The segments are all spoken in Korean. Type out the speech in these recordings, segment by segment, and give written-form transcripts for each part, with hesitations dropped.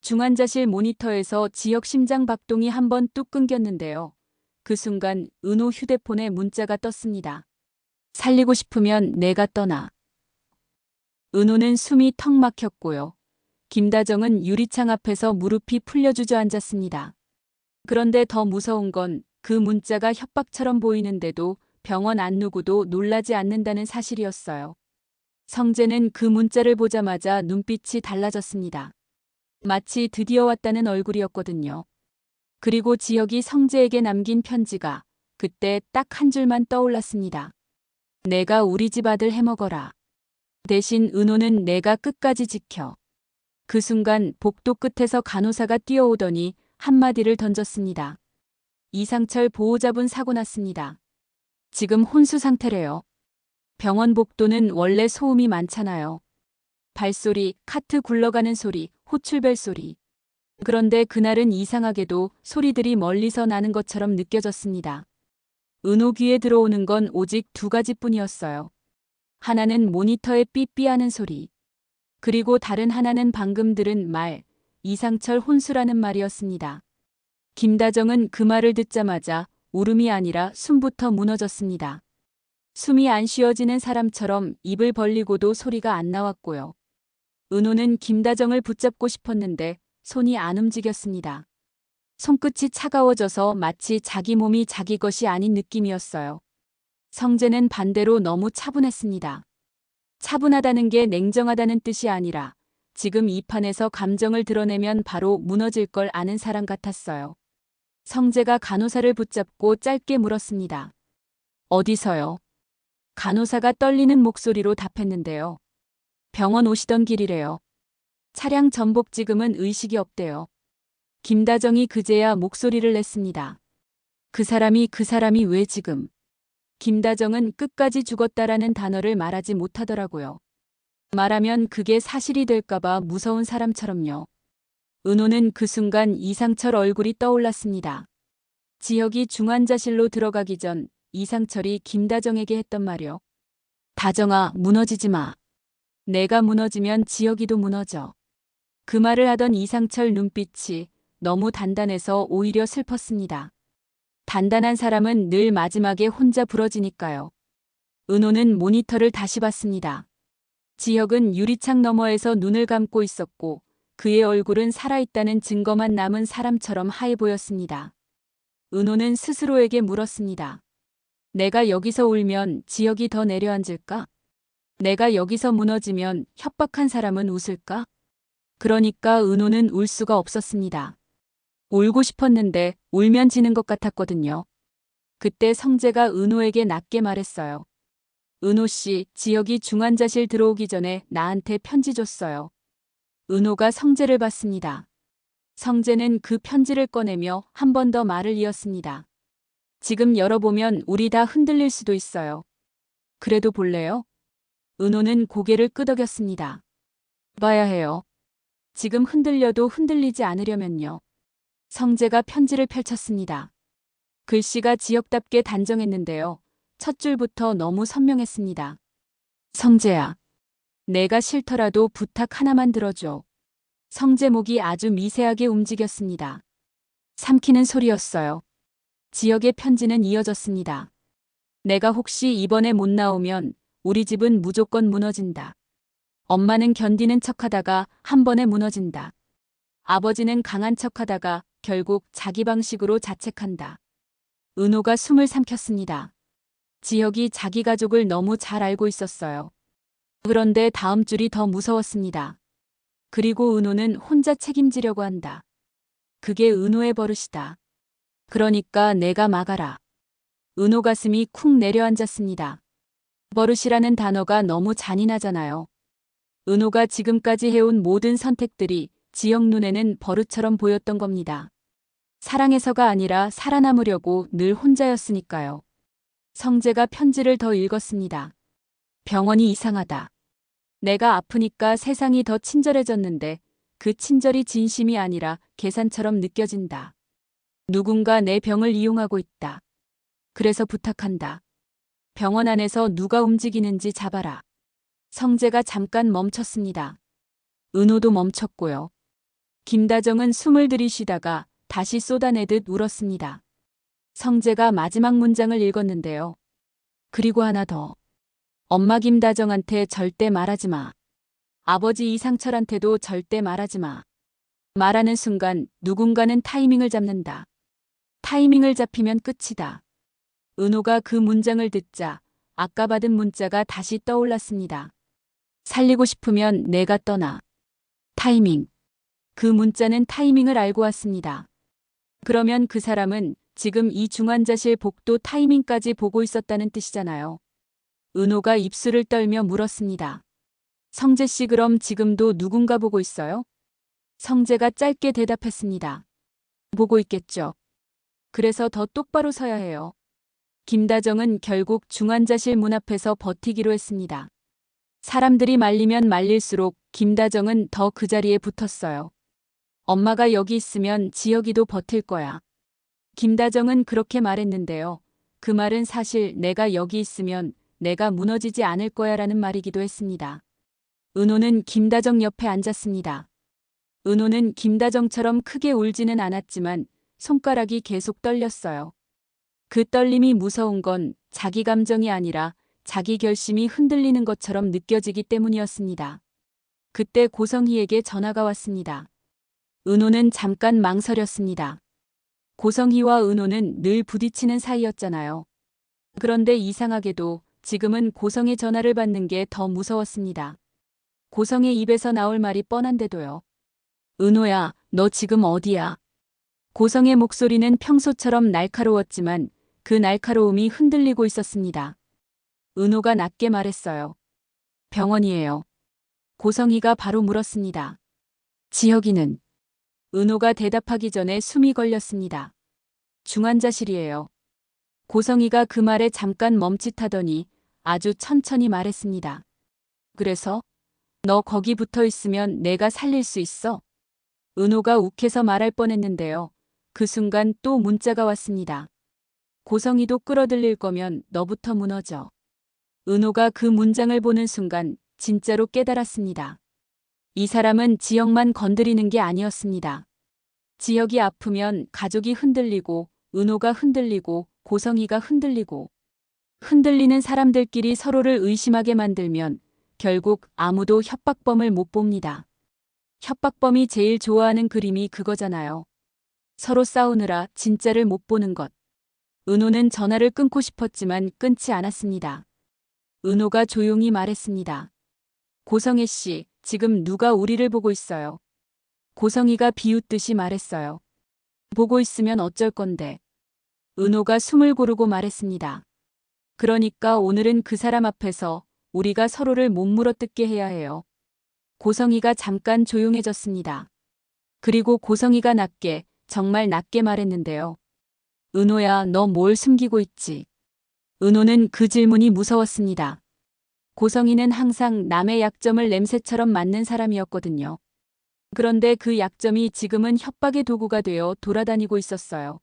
중환자실 모니터에서 지역 심장 박동이 한 번 뚝 끊겼는데요. 그 순간 은호 휴대폰에 문자가 떴습니다. 살리고 싶으면 내가 떠나. 은호는 숨이 턱 막혔고요. 김다정은 유리창 앞에서 무릎이 풀려 주저앉았습니다. 그런데 더 무서운 건 그 문자가 협박처럼 보이는데도 병원 안 누구도 놀라지 않는다는 사실이었어요. 성재는 그 문자를 보자마자 눈빛이 달라졌습니다. 마치 드디어 왔다는 얼굴이었거든요. 그리고 지혁이 성재에게 남긴 편지가 그때 딱 한 줄만 떠올랐습니다. 내가 우리 집 아들 해먹어라. 대신 은호는 내가 끝까지 지켜. 그 순간 복도 끝에서 간호사가 뛰어오더니 한마디를 던졌습니다. 이상철 보호자분 사고 났습니다. 지금 혼수 상태래요. 병원 복도는 원래 소음이 많잖아요. 발소리, 카트 굴러가는 소리, 호출벨 소리. 그런데 그날은 이상하게도 소리들이 멀리서 나는 것처럼 느껴졌습니다. 은호 귀에 들어오는 건 오직 두 가지뿐이었어요. 하나는 모니터의 삐삐하는 소리. 그리고 다른 하나는 방금 들은 말, 이상철 혼수라는 말이었습니다. 김다정은 그 말을 듣자마자 울음이 아니라 숨부터 무너졌습니다. 숨이 안 쉬어지는 사람처럼 입을 벌리고도 소리가 안 나왔고요. 은호는 김다정을 붙잡고 싶었는데 손이 안 움직였습니다. 손끝이 차가워져서 마치 자기 몸이 자기 것이 아닌 느낌이었어요. 성재는 반대로 너무 차분했습니다. 차분하다는 게 냉정하다는 뜻이 아니라 지금 이 판에서 감정을 드러내면 바로 무너질 걸 아는 사람 같았어요. 성재가 간호사를 붙잡고 짧게 물었습니다. 어디서요? 간호사가 떨리는 목소리로 답했는데요. 병원 오시던 길이래요. 차량 전복 지금은 의식이 없대요. 김다정이 그제야 목소리를 냈습니다. 그 사람이 왜 지금? 김다정은 끝까지 죽었다라는 단어를 말하지 못하더라고요. 말하면 그게 사실이 될까봐 무서운 사람처럼요. 은호는 그 순간 이상철 얼굴이 떠올랐습니다. 지혁이 중환자실로 들어가기 전 이상철이 김다정에게 했던 말이요. 다정아, 무너지지 마. 내가 무너지면 지혁이도 무너져. 그 말을 하던 이상철 눈빛이 너무 단단해서 오히려 슬펐습니다. 단단한 사람은 늘 마지막에 혼자 부러지니까요. 은호는 모니터를 다시 봤습니다. 지혁은 유리창 너머에서 눈을 감고 있었고 그의 얼굴은 살아있다는 증거만 남은 사람처럼 하얘 보였습니다. 은호는 스스로에게 물었습니다. 내가 여기서 울면 지혁이 더 내려앉을까? 내가 여기서 무너지면 협박한 사람은 웃을까? 그러니까 은호는 울 수가 없었습니다. 울고 싶었는데 울면 지는 것 같았거든요. 그때 성재가 은호에게 낮게 말했어요. 은호 씨, 지혁이 중환자실 들어오기 전에 나한테 편지 줬어요. 은호가 성재를 봤습니다. 성재는 그 편지를 꺼내며 한 번 더 말을 이었습니다. 지금 열어보면 우리 다 흔들릴 수도 있어요. 그래도 볼래요? 은호는 고개를 끄덕였습니다. 봐야 해요. 지금 흔들려도 흔들리지 않으려면요. 성재가 편지를 펼쳤습니다. 글씨가 지역답게 단정했는데요. 첫 줄부터 너무 선명했습니다. 성재야. 내가 싫더라도 부탁 하나만 들어줘. 성재 목이 아주 미세하게 움직였습니다. 삼키는 소리였어요. 지역의 편지는 이어졌습니다. 내가 혹시 이번에 못 나오면 우리 집은 무조건 무너진다. 엄마는 견디는 척하다가 한 번에 무너진다. 아버지는 강한 척하다가 결국 자기 방식으로 자책한다. 은호가 숨을 삼켰습니다. 지혁이 자기 가족을 너무 잘 알고 있었어요. 그런데 다음 줄이 더 무서웠습니다. 그리고 은호는 혼자 책임지려고 한다. 그게 은호의 버릇이다. 그러니까 내가 막아라. 은호 가슴이 쿵 내려앉았습니다. 버릇이라는 단어가 너무 잔인하잖아요. 은호가 지금까지 해온 모든 선택들이 지혁 눈에는 버릇처럼 보였던 겁니다. 사랑해서가 아니라 살아남으려고 늘 혼자였으니까요. 성재가 편지를 더 읽었습니다. 병원이 이상하다. 내가 아프니까 세상이 더 친절해졌는데 그 친절이 진심이 아니라 계산처럼 느껴진다. 누군가 내 병을 이용하고 있다. 그래서 부탁한다. 병원 안에서 누가 움직이는지 잡아라. 성재가 잠깐 멈췄습니다. 은호도 멈췄고요. 김다정은 숨을 들이쉬다가 다시 쏟아내듯 울었습니다. 성재가 마지막 문장을 읽었는데요. 그리고 하나 더. 엄마 김다정한테 절대 말하지 마. 아버지 이상철한테도 절대 말하지 마. 말하는 순간 누군가는 타이밍을 잡는다. 타이밍을 잡히면 끝이다. 은호가 그 문장을 듣자 아까 받은 문자가 다시 떠올랐습니다. 살리고 싶으면 내가 떠나. 타이밍. 그 문자는 타이밍을 알고 왔습니다. 그러면 그 사람은 지금 이 중환자실 복도 타이밍까지 보고 있었다는 뜻이잖아요. 은호가 입술을 떨며 물었습니다. 성재 씨 그럼 지금도 누군가 보고 있어요? 성재가 짧게 대답했습니다. 보고 있겠죠. 그래서 더 똑바로 서야 해요. 김다정은 결국 중환자실 문 앞에서 버티기로 했습니다. 사람들이 말리면 말릴수록 김다정은 더 그 자리에 붙었어요. 엄마가 여기 있으면 지혁이도 버틸 거야. 김다정은 그렇게 말했는데요. 그 말은 사실 내가 여기 있으면 내가 무너지지 않을 거야라는 말이기도 했습니다. 은호는 김다정 옆에 앉았습니다. 은호는 김다정처럼 크게 울지는 않았지만 손가락이 계속 떨렸어요. 그 떨림이 무서운 건 자기 감정이 아니라 자기 결심이 흔들리는 것처럼 느껴지기 때문이었습니다. 그때 고성희에게 전화가 왔습니다. 은호는 잠깐 망설였습니다. 고성희와 은호는 늘 부딪히는 사이였잖아요. 그런데 이상하게도 지금은 고성의 전화를 받는 게 더 무서웠습니다. 고성의 입에서 나올 말이 뻔한데도요. 은호야, 너 지금 어디야? 고성의 목소리는 평소처럼 날카로웠지만 그 날카로움이 흔들리고 있었습니다. 은호가 낮게 말했어요. 병원이에요. 고성희가 바로 물었습니다. 지혁이는? 은호가 대답하기 전에 숨이 걸렸습니다. 중환자실이에요. 고성희가 그 말에 잠깐 멈칫하더니 아주 천천히 말했습니다. 그래서? 너 거기 붙어 있으면 내가 살릴 수 있어? 은호가 욱해서 말할 뻔했는데요. 그 순간 또 문자가 왔습니다. 고성희도 끌어들일 거면 너부터 무너져. 은호가 그 문장을 보는 순간 진짜로 깨달았습니다. 이 사람은 지혁만 건드리는 게 아니었습니다. 지혁이 아프면 가족이 흔들리고 은호가 흔들리고 고성희가 흔들리고 흔들리는 사람들끼리 서로를 의심하게 만들면 결국 아무도 협박범을 못 봅니다. 협박범이 제일 좋아하는 그림이 그거잖아요. 서로 싸우느라 진짜를 못 보는 것. 은호는 전화를 끊고 싶었지만 끊지 않았습니다. 은호가 조용히 말했습니다. 고성애 씨, 지금 누가 우리를 보고 있어요. 고성희가 비웃듯이 말했어요. 보고 있으면 어쩔 건데. 은호가 숨을 고르고 말했습니다. 그러니까 오늘은 그 사람 앞에서 우리가 서로를 못 물어뜯게 해야 해요. 고성희가 잠깐 조용해졌습니다. 그리고 고성희가 낮게, 정말 낮게 말했는데요. 은호야, 너 뭘 숨기고 있지? 은호는 그 질문이 무서웠습니다. 고성희는 항상 남의 약점을 냄새처럼 맡는 사람이었거든요. 그런데 그 약점이 지금은 협박의 도구가 되어 돌아다니고 있었어요.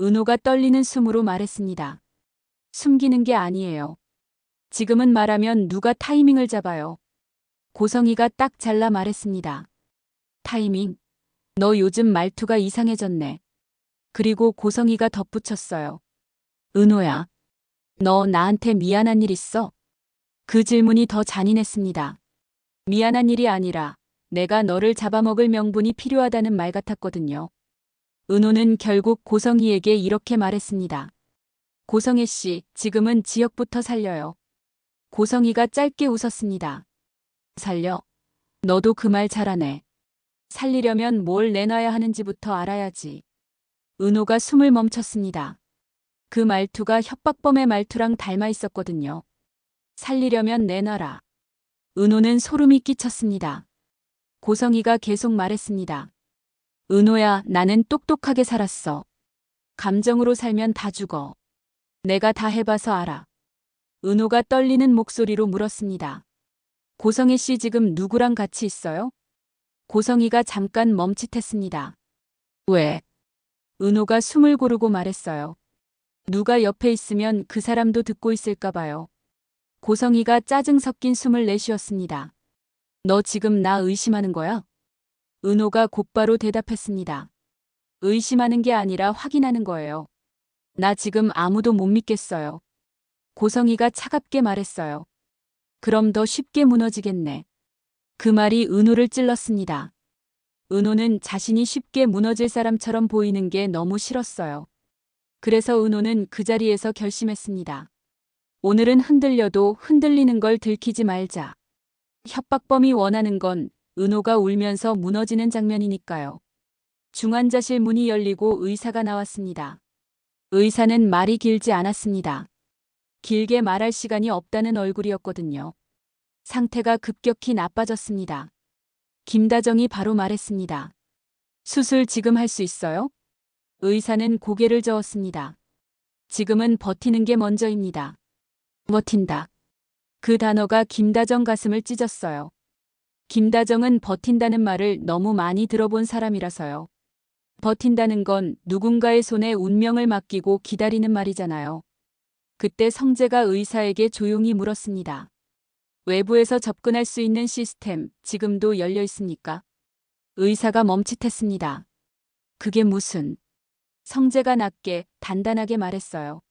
은호가 떨리는 숨으로 말했습니다. 숨기는 게 아니에요. 지금은 말하면 누가 타이밍을 잡아요. 고성희가 딱 잘라 말했습니다. 타이밍? 너 요즘 말투가 이상해졌네. 그리고 고성희가 덧붙였어요. 은호야, 너 나한테 미안한 일 있어? 그 질문이 더 잔인했습니다. 미안한 일이 아니라 내가 너를 잡아먹을 명분이 필요하다는 말 같았거든요. 은호는 결국 고성희에게 이렇게 말했습니다. 고성애 씨, 지금은 지혁부터 살려요. 고성희가 짧게 웃었습니다. 살려? 너도 그 말 잘하네. 살리려면 뭘 내놔야 하는지부터 알아야지. 은호가 숨을 멈췄습니다. 그 말투가 협박범의 말투랑 닮아 있었거든요. 살리려면 내놔라. 은호는 소름이 끼쳤습니다. 고성희가 계속 말했습니다. 은호야, 나는 똑똑하게 살았어. 감정으로 살면 다 죽어. 내가 다 해봐서 알아. 은호가 떨리는 목소리로 물었습니다. 고성희 씨 지금 누구랑 같이 있어요? 고성희가 잠깐 멈칫했습니다. 왜? 은호가 숨을 고르고 말했어요. 누가 옆에 있으면 그 사람도 듣고 있을까 봐요. 고성희가 짜증 섞인 숨을 내쉬었습니다. 너 지금 나 의심하는 거야? 은호가 곧바로 대답했습니다. 의심하는 게 아니라 확인하는 거예요. 나 지금 아무도 못 믿겠어요. 고성이가 차갑게 말했어요. 그럼 더 쉽게 무너지겠네. 그 말이 은호를 찔렀습니다. 은호는 자신이 쉽게 무너질 사람처럼 보이는 게 너무 싫었어요. 그래서 은호는 그 자리에서 결심했습니다. 오늘은 흔들려도 흔들리는 걸 들키지 말자. 협박범이 원하는 건 은호가 울면서 무너지는 장면이니까요. 중환자실 문이 열리고 의사가 나왔습니다. 의사는 말이 길지 않았습니다. 길게 말할 시간이 없다는 얼굴이었거든요. 상태가 급격히 나빠졌습니다. 김다정이 바로 말했습니다. 수술 지금 할 수 있어요? 의사는 고개를 저었습니다. 지금은 버티는 게 먼저입니다. 버틴다. 그 단어가 김다정 가슴을 찢었어요. 김다정은 버틴다는 말을 너무 많이 들어본 사람이라서요. 버틴다는 건 누군가의 손에 운명을 맡기고 기다리는 말이잖아요. 그때 성재가 의사에게 조용히 물었습니다. 외부에서 접근할 수 있는 시스템 지금도 열려 있습니까? 의사가 멈칫했습니다. 그게 무슨? 성재가 낮게 단단하게 말했어요.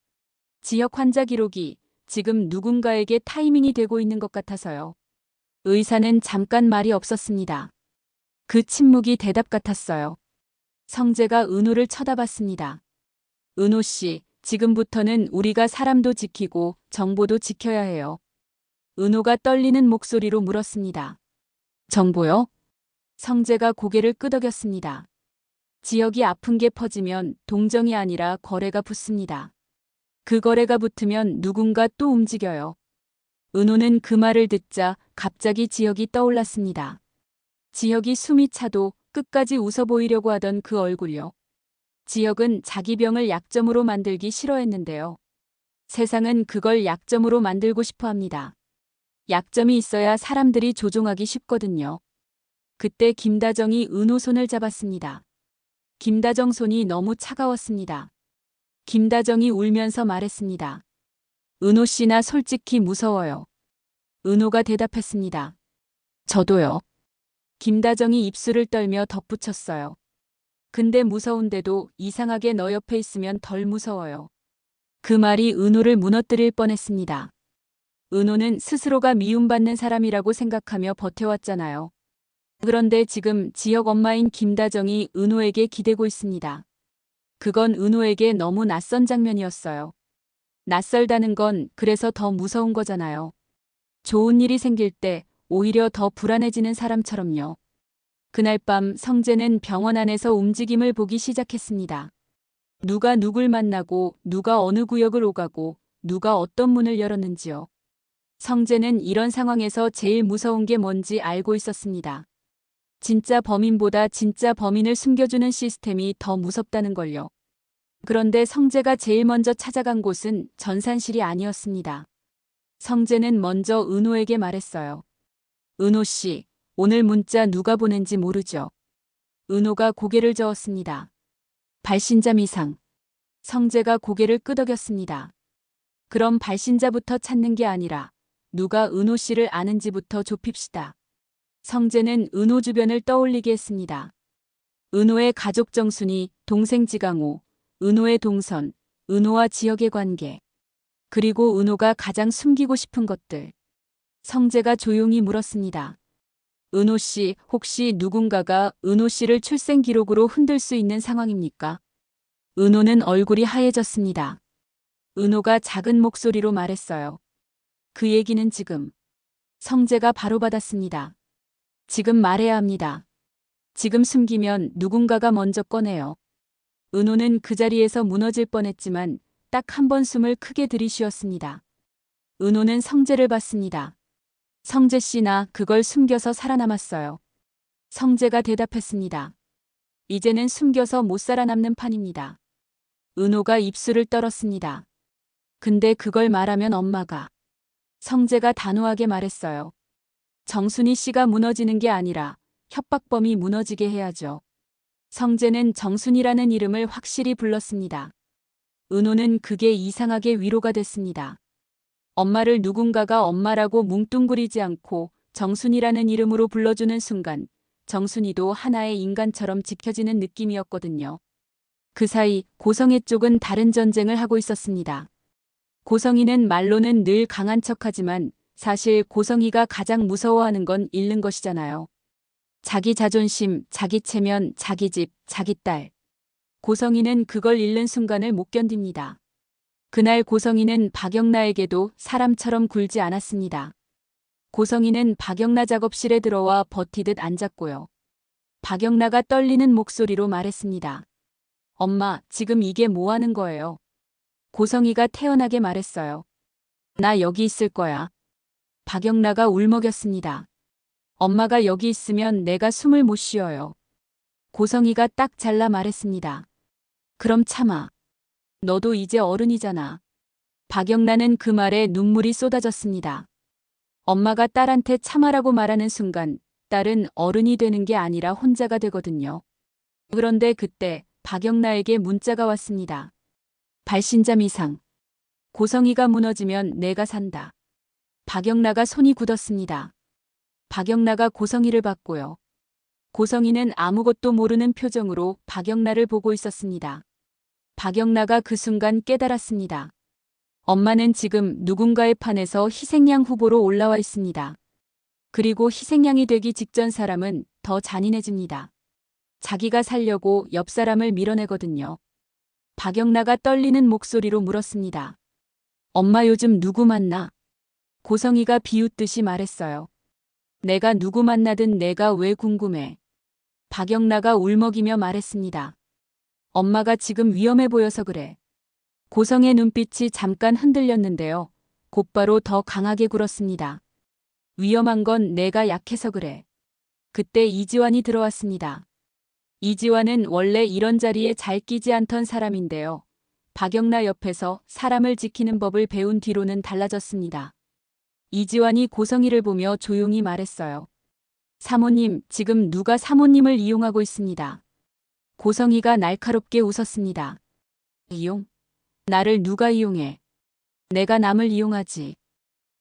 지역 환자 기록이 지금 누군가에게 타이밍이 되고 있는 것 같아서요. 의사는 잠깐 말이 없었습니다. 그 침묵이 대답 같았어요. 성재가 은호를 쳐다봤습니다. 은호 씨, 지금부터는 우리가 사람도 지키고 정보도 지켜야 해요. 은호가 떨리는 목소리로 물었습니다. 정보요? 성재가 고개를 끄덕였습니다. 지역이 아픈 게 퍼지면 동정이 아니라 거래가 붙습니다. 그 거래가 붙으면 누군가 또 움직여요. 은호는 그 말을 듣자 갑자기 지역이 떠올랐습니다. 지역이 숨이 차도 끝까지 웃어 보이려고 하던 그 얼굴이요. 지역은 자기 병을 약점으로 만들기 싫어했는데요. 세상은 그걸 약점으로 만들고 싶어 합니다. 약점이 있어야 사람들이 조종하기 쉽거든요. 그때 김다정이 은호 손을 잡았습니다. 김다정 손이 너무 차가웠습니다. 김다정이 울면서 말했습니다. 은호 씨 나 솔직히 무서워요. 은호가 대답했습니다. 저도요. 김다정이 입술을 떨며 덧붙였어요. 근데 무서운데도 이상하게 너 옆에 있으면 덜 무서워요. 그 말이 은호를 무너뜨릴 뻔했습니다. 은호는 스스로가 미움받는 사람이라고 생각하며 버텨왔잖아요. 그런데 지금 지역 엄마인 김다정이 은호에게 기대고 있습니다. 그건 은호에게 너무 낯선 장면이었어요. 낯설다는 건 그래서 더 무서운 거잖아요. 좋은 일이 생길 때 오히려 더 불안해지는 사람처럼요. 그날 밤 성재는 병원 안에서 움직임을 보기 시작했습니다. 누가 누굴 만나고 누가 어느 구역을 오가고 누가 어떤 문을 열었는지요. 성재는 이런 상황에서 제일 무서운 게 뭔지 알고 있었습니다. 진짜 범인보다 진짜 범인을 숨겨주는 시스템이 더 무섭다는 걸요. 그런데 성재가 제일 먼저 찾아간 곳은 전산실이 아니었습니다. 성재는 먼저 은호에게 말했어요. 은호 씨, 오늘 문자 누가 보낸지 모르죠? 은호가 고개를 저었습니다. 발신자 미상. 성재가 고개를 끄덕였습니다. 그럼 발신자부터 찾는 게 아니라 누가 은호 씨를 아는지부터 좁힙시다. 성재는 은호 주변을 떠올리게 했습니다. 은호의 가족 정순이, 동생 지강호, 은호의 동선, 은호와 지역의 관계, 그리고 은호가 가장 숨기고 싶은 것들. 성재가 조용히 물었습니다. 은호 씨, 혹시 누군가가 은호 씨를 출생 기록으로 흔들 수 있는 상황입니까? 은호는 얼굴이 하얘졌습니다. 은호가 작은 목소리로 말했어요. 그 얘기는 지금. 성재가 바로 받았습니다. 지금 말해야 합니다. 지금 숨기면 누군가가 먼저 꺼내요. 은호는 그 자리에서 무너질 뻔했지만 딱 한 번 숨을 크게 들이쉬었습니다. 은호는 성재를 봤습니다. 성재 씨 나 그걸 숨겨서 살아남았어요. 성재가 대답했습니다. 이제는 숨겨서 못 살아남는 판입니다. 은호가 입술을 떨었습니다. 근데 그걸 말하면 엄마가. 성재가 단호하게 말했어요. 정순이 씨가 무너지는 게 아니라 협박범이 무너지게 해야죠. 성재는 정순이라는 이름을 확실히 불렀습니다. 은호는 그게 이상하게 위로가 됐습니다. 엄마를 누군가가 엄마라고 뭉뚱그리지 않고 정순이라는 이름으로 불러주는 순간 정순이도 하나의 인간처럼 지켜지는 느낌이었거든요. 그 사이 고성애 쪽은 다른 전쟁을 하고 있었습니다. 고성이는 말로는 늘 강한 척하지만 사실 고성이가 가장 무서워하는 건 잃는 것이잖아요. 자기 자존심, 자기 체면, 자기 집, 자기 딸. 고성이는 그걸 잃는 순간을 못 견딥니다. 그날 고성이는 박영나에게도 사람처럼 굴지 않았습니다. 고성이는 박영나 작업실에 들어와 버티듯 앉았고요. 박영나가 떨리는 목소리로 말했습니다. 엄마, 지금 이게 뭐 하는 거예요? 고성이가 태연하게 말했어요. 나 여기 있을 거야. 박영나가 울먹였습니다. 엄마가 여기 있으면 내가 숨을 못 쉬어요. 고성이가 딱 잘라 말했습니다. 그럼 참아. 너도 이제 어른이잖아. 박영나는 그 말에 눈물이 쏟아졌습니다. 엄마가 딸한테 참아라고 말하는 순간 딸은 어른이 되는 게 아니라 혼자가 되거든요. 그런데 그때 박영나에게 문자가 왔습니다. 발신자 미상. 고성이가 무너지면 내가 산다. 박영나가 손이 굳었습니다. 박영나가 고성이를 봤고요. 고성이는 아무것도 모르는 표정으로 박영나를 보고 있었습니다. 박영나가 그 순간 깨달았습니다. 엄마는 지금 누군가의 판에서 희생양 후보로 올라와 있습니다. 그리고 희생양이 되기 직전 사람은 더 잔인해집니다. 자기가 살려고 옆 사람을 밀어내거든요. 박영나가 떨리는 목소리로 물었습니다. 엄마 요즘 누구 만나? 고성이가 비웃듯이 말했어요. 내가 누구 만나든 내가 왜 궁금해. 박영나가 울먹이며 말했습니다. 엄마가 지금 위험해 보여서 그래. 고성의 눈빛이 잠깐 흔들렸는데요. 곧바로 더 강하게 굴었습니다. 위험한 건 내가 약해서 그래. 그때 이지환이 들어왔습니다. 이지환은 원래 이런 자리에 잘 끼지 않던 사람인데요. 박영나 옆에서 사람을 지키는 법을 배운 뒤로는 달라졌습니다. 이지환이 고성이를 보며 조용히 말했어요. 사모님, 지금 누가 사모님을 이용하고 있습니다. 고성이가 날카롭게 웃었습니다. 이용? 나를 누가 이용해? 내가 남을 이용하지.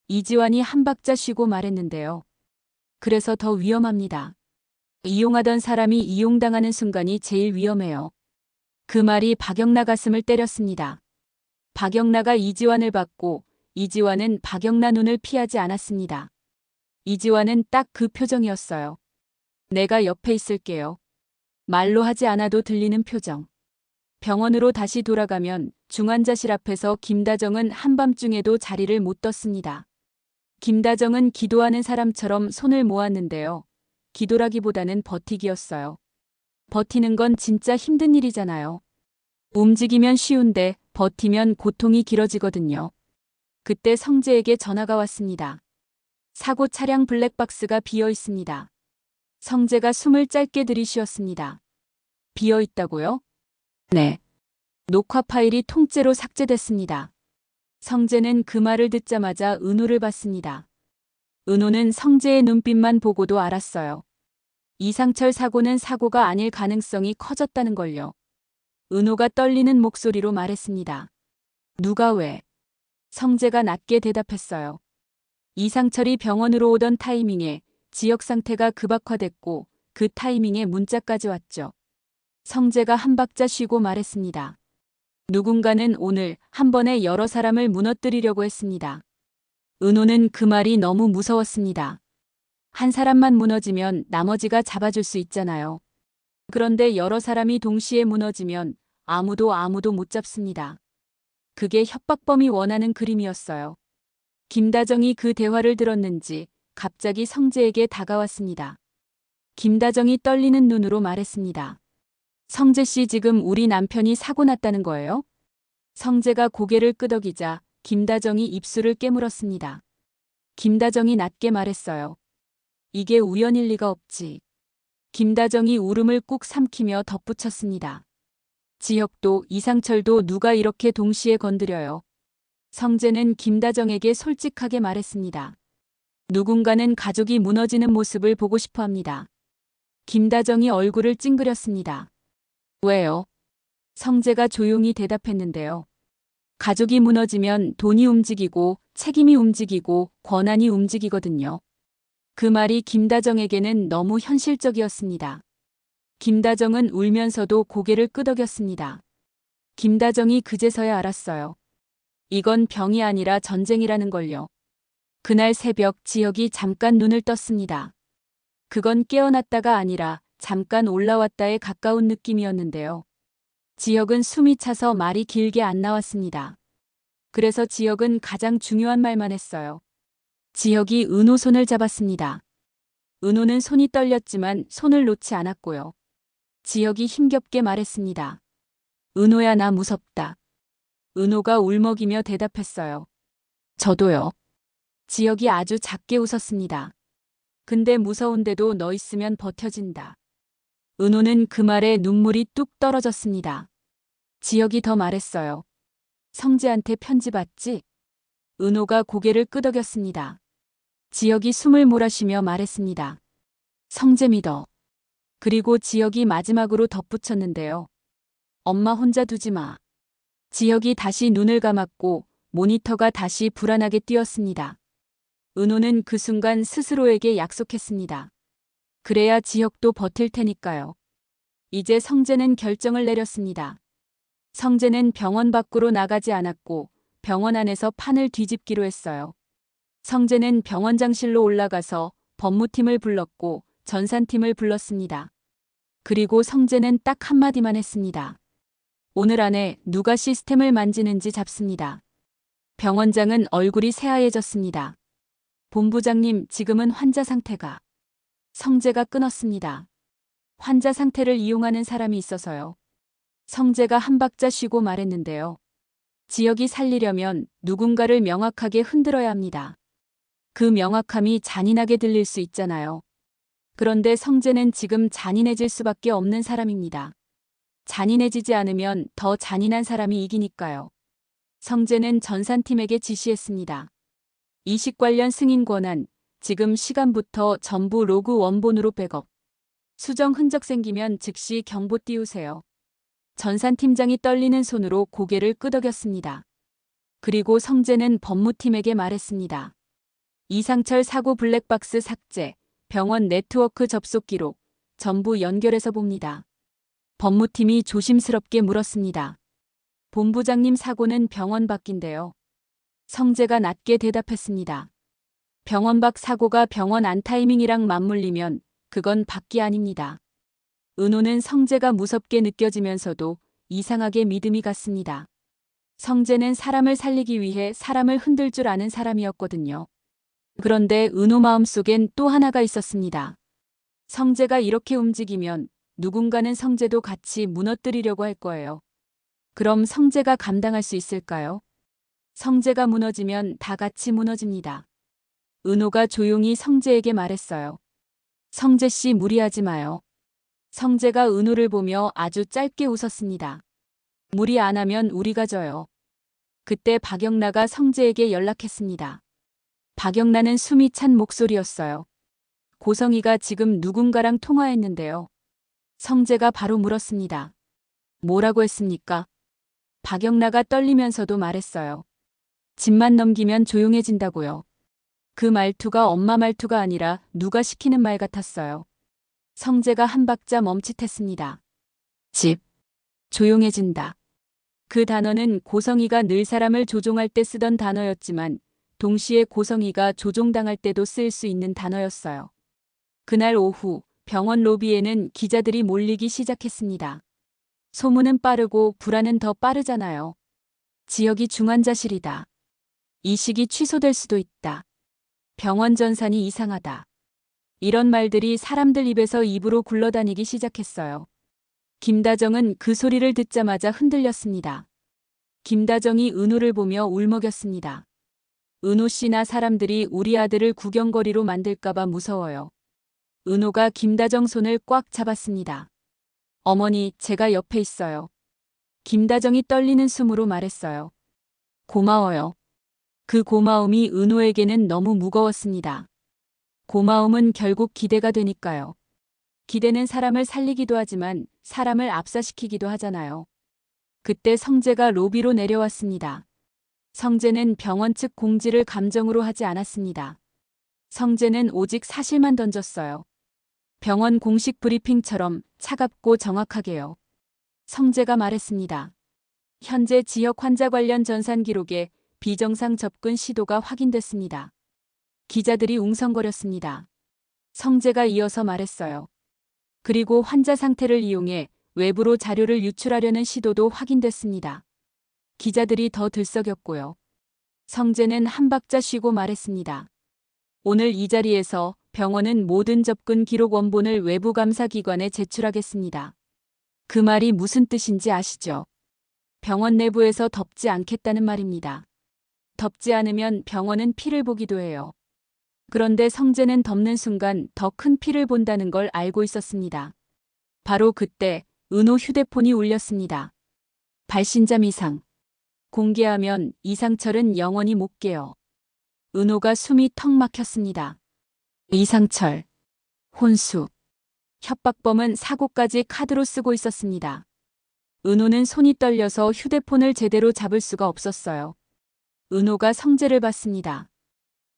이지환이 한 박자 쉬고 말했는데요. 그래서 더 위험합니다. 이용하던 사람이 이용당하는 순간이 제일 위험해요. 그 말이 박영나 가슴을 때렸습니다. 박영나가 이지환을 봤고 이지환은 박영나 눈을 피하지 않았습니다. 이지환은 딱 그 표정이었어요. 내가 옆에 있을게요. 말로 하지 않아도 들리는 표정. 병원으로 다시 돌아가면 중환자실 앞에서 김다정은 한밤중에도 자리를 못 떴습니다. 김다정은 기도하는 사람처럼 손을 모았는데요. 기도라기보다는 버티기였어요. 버티는 건 진짜 힘든 일이잖아요. 움직이면 쉬운데 버티면 고통이 길어지거든요. 그때 성재에게 전화가 왔습니다. 사고 차량 블랙박스가 비어 있습니다. 성재가 숨을 짧게 들이쉬었습니다. 비어 있다고요? 네. 녹화 파일이 통째로 삭제됐습니다. 성재는 그 말을 듣자마자 은호를 봤습니다. 은호는 성재의 눈빛만 보고도 알았어요. 이상철 사고는 사고가 아닐 가능성이 커졌다는 걸요. 은호가 떨리는 목소리로 말했습니다. 누가 왜? 성재가 낮게 대답했어요. 이상철이 병원으로 오던 타이밍에 지역 상태가 급악화됐고 그 타이밍에 문자까지 왔죠. 성재가 한 박자 쉬고 말했습니다. 누군가는 오늘 한 번에 여러 사람을 무너뜨리려고 했습니다. 은호는 그 말이 너무 무서웠습니다. 한 사람만 무너지면 나머지가 잡아줄 수 있잖아요. 그런데 여러 사람이 동시에 무너지면 아무도 못 잡습니다. 그게 협박범이 원하는 그림이었어요. 김다정이 그 대화를 들었는지 갑자기 성재에게 다가왔습니다. 김다정이 떨리는 눈으로 말했습니다. 성재 씨, 지금 우리 남편이 사고 났다는 거예요? 성재가 고개를 끄덕이자 김다정이 입술을 깨물었습니다. 김다정이 낮게 말했어요. 이게 우연일 리가 없지. 김다정이 울음을 꾹 삼키며 덧붙였습니다. 지혁도 이상철도 누가 이렇게 동시에 건드려요. 성재는 김다정에게 솔직하게 말했습니다. 누군가는 가족이 무너지는 모습을 보고 싶어 합니다. 김다정이 얼굴을 찡그렸습니다. 왜요? 성재가 조용히 대답했는데요. 가족이 무너지면 돈이 움직이고 책임이 움직이고 권한이 움직이거든요. 그 말이 김다정에게는 너무 현실적이었습니다. 김다정은 울면서도 고개를 끄덕였습니다. 김다정이 그제서야 알았어요. 이건 병이 아니라 전쟁이라는 걸요. 그날 새벽 지혁이 잠깐 눈을 떴습니다. 그건 깨어났다가 아니라 잠깐 올라왔다에 가까운 느낌이었는데요. 지혁은 숨이 차서 말이 길게 안 나왔습니다. 그래서 지혁은 가장 중요한 말만 했어요. 지혁이 은호 손을 잡았습니다. 은호는 손이 떨렸지만 손을 놓지 않았고요. 지혁이 힘겹게 말했습니다. 은호야, 나 무섭다. 은호가 울먹이며 대답했어요. 저도요. 지혁이 아주 작게 웃었습니다. 근데 무서운데도 너 있으면 버텨진다. 은호는 그 말에 눈물이 뚝 떨어졌습니다. 지혁이 더 말했어요. 성재한테 편지 받지? 은호가 고개를 끄덕였습니다. 지혁이 숨을 몰아쉬며 말했습니다. 성재 믿어. 그리고 지혁이 마지막으로 덧붙였는데요. 엄마 혼자 두지 마. 지혁이 다시 눈을 감았고 모니터가 다시 불안하게 띄었습니다. 은호는 그 순간 스스로에게 약속했습니다. 그래야 지혁도 버틸 테니까요. 이제 성재는 결정을 내렸습니다. 성재는 병원 밖으로 나가지 않았고 병원 안에서 판을 뒤집기로 했어요. 성재는 병원장실로 올라가서 법무팀을 불렀고 전산팀을 불렀습니다. 그리고 성재는 딱 한마디만 했습니다. 오늘 안에 누가 시스템을 만지는지 잡습니다. 병원장은 얼굴이 새하얘졌습니다. 본부장님, 지금은 환자 상태가. 성재가 끊었습니다. 환자 상태를 이용하는 사람이 있어서요. 성재가 한 박자 쉬고 말했는데요. 지혁이 살리려면 누군가를 명확하게 흔들어야 합니다. 그 명확함이 잔인하게 들릴 수 있잖아요. 그런데 성재는 지금 잔인해질 수밖에 없는 사람입니다. 잔인해지지 않으면 더 잔인한 사람이 이기니까요. 성재는 전산팀에게 지시했습니다. 이식 관련 승인 권한, 지금 시간부터 전부 로그 원본으로 백업. 수정 흔적 생기면 즉시 경보 띄우세요. 전산팀장이 떨리는 손으로 고개를 끄덕였습니다. 그리고 성재는 법무팀에게 말했습니다. 이상철 사고 블랙박스 삭제, 병원 네트워크 접속 기록, 전부 연결해서 봅니다. 법무팀이 조심스럽게 물었습니다. 본부장님, 사고는 병원 밖인데요. 성재가 낮게 대답했습니다. 병원 밖 사고가 병원 안 타이밍이랑 맞물리면 그건 밖이 아닙니다. 은호는 성재가 무섭게 느껴지면서도 이상하게 믿음이 갔습니다. 성재는 사람을 살리기 위해 사람을 흔들 줄 아는 사람이었거든요. 그런데 은호 마음속엔 또 하나가 있었습니다. 성재가 이렇게 움직이면 누군가는 성재도 같이 무너뜨리려고 할 거예요. 그럼 성재가 감당할 수 있을까요? 성재가 무너지면 다 같이 무너집니다. 은호가 조용히 성재에게 말했어요. 성재 씨, 무리하지 마요. 성재가 은호를 보며 아주 짧게 웃었습니다. 무리 안 하면 우리가 져요. 그때 박영라가 성재에게 연락했습니다. 박영라는 숨이 찬 목소리였어요. 고성이가 지금 누군가랑 통화했는데요. 성재가 바로 물었습니다. 뭐라고 했습니까? 박영라가 떨리면서도 말했어요. 집만 넘기면 조용해진다고요. 그 말투가 엄마 말투가 아니라 누가 시키는 말 같았어요. 성재가 한 박자 멈칫했습니다. 집. 조용해진다. 그 단어는 고성이가 늘 사람을 조종할 때 쓰던 단어였지만 동시에 고성이가 조종당할 때도 쓸 수 있는 단어였어요. 그날 오후 병원 로비에는 기자들이 몰리기 시작했습니다. 소문은 빠르고 불안은 더 빠르잖아요. 지혁이 중환자실이다. 이식이 취소될 수도 있다. 병원 전산이 이상하다. 이런 말들이 사람들 입에서 입으로 굴러다니기 시작했어요. 김다정은 그 소리를 듣자마자 흔들렸습니다. 김다정이 은호를 보며 울먹였습니다. 은호 씨나 사람들이 우리 아들을 구경거리로 만들까봐 무서워요. 은호가 김다정 손을 꽉 잡았습니다. 어머니, 제가 옆에 있어요. 김다정이 떨리는 숨으로 말했어요. 고마워요. 그 고마움이 은호에게는 너무 무거웠습니다. 고마움은 결국 기대가 되니까요. 기대는 사람을 살리기도 하지만 사람을 압사시키기도 하잖아요. 그때 성재가 로비로 내려왔습니다. 성재는 병원 측 공지를 감정으로 하지 않았습니다. 성재는 오직 사실만 던졌어요. 병원 공식 브리핑처럼 차갑고 정확하게요. 성재가 말했습니다. 현재 지역 환자 관련 전산 기록에 비정상 접근 시도가 확인됐습니다. 기자들이 웅성거렸습니다. 성재가 이어서 말했어요. 그리고 환자 상태를 이용해 외부로 자료를 유출하려는 시도도 확인됐습니다. 기자들이 더 들썩였고요. 성재는 한 박자 쉬고 말했습니다. 오늘 이 자리에서 병원은 모든 접근 기록 원본을 외부 감사 기관에 제출하겠습니다. 그 말이 무슨 뜻인지 아시죠? 병원 내부에서 덮지 않겠다는 말입니다. 덮지 않으면 병원은 피를 보기도 해요. 그런데 성재는 덮는 순간 더 큰 피를 본다는 걸 알고 있었습니다. 바로 그때 은호 휴대폰이 울렸습니다. 발신자 이상. 공개하면 이상철은 영원히 못 깨요. 은호가 숨이 턱 막혔습니다. 이상철. 혼수. 협박범은 사고까지 카드로 쓰고 있었습니다. 은호는 손이 떨려서 휴대폰을 제대로 잡을 수가 없었어요. 은호가 성재를 봤습니다.